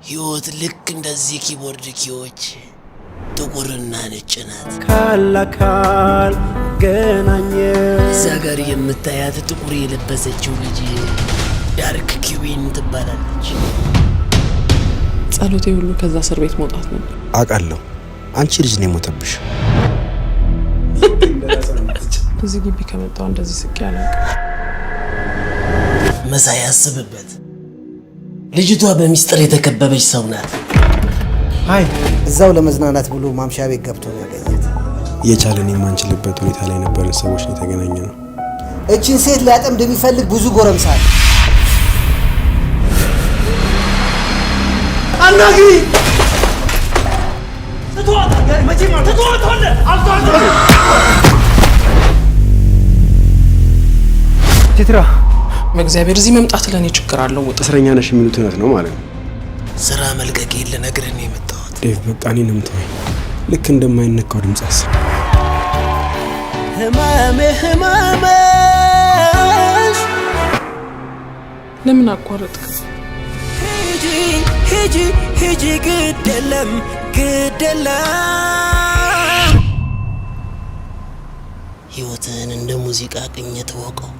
ህይወት ልክ እንደዚህ ኪቦርድ ኪዎች ጥቁርና ነጭ ናት። ካላካል ገናኘ እዛ ጋር የምታያት ጥቁር የለበሰችው ልጅ ዳርክ ኪዊን ትባላለች። ጸሎቴ ሁሉ ከዛ እስር ቤት መውጣት ነው። አውቃለሁ አንቺ ልጅ ነው የሞተብሽ። እዚህ ግቢ ከመጣው እንደዚህ ስቄ አላውቅም። መሳይ ያስብበት። ልጅቷ በሚስጥር የተከበበች ሰው ናት። አይ እዛው ለመዝናናት ብሎ ማምሻ ቤት ገብቶ ነው ያገኛት። የቻለን የማንችልበት ሁኔታ ላይ ነበርን ሰዎች ነው የተገናኘነው። እቺን ሴት ሊያጠምድ የሚፈልግ ብዙ ጎረምሳ አለ። አናግሪ ተቷታ ጋር መቼም ተቷታለ አልቷል። ቲትራ በእግዚአብሔር እዚህ መምጣት ለኔ ችግር አለው። እስረኛ ነሽ የሚሉት እውነት ነው ማለት ነው? ስራ መልቀቄን ልነግርህ ነው የመጣሁት። ዴቭ በቃ እኔን እምትወኝ ልክ እንደማይነካው ድምጽስ ህመምሽ ለምን አቋረጥክ? ሂጂ ግድ የለም ህይወትህን እንደ ሙዚቃ ቅኝት ወቀው።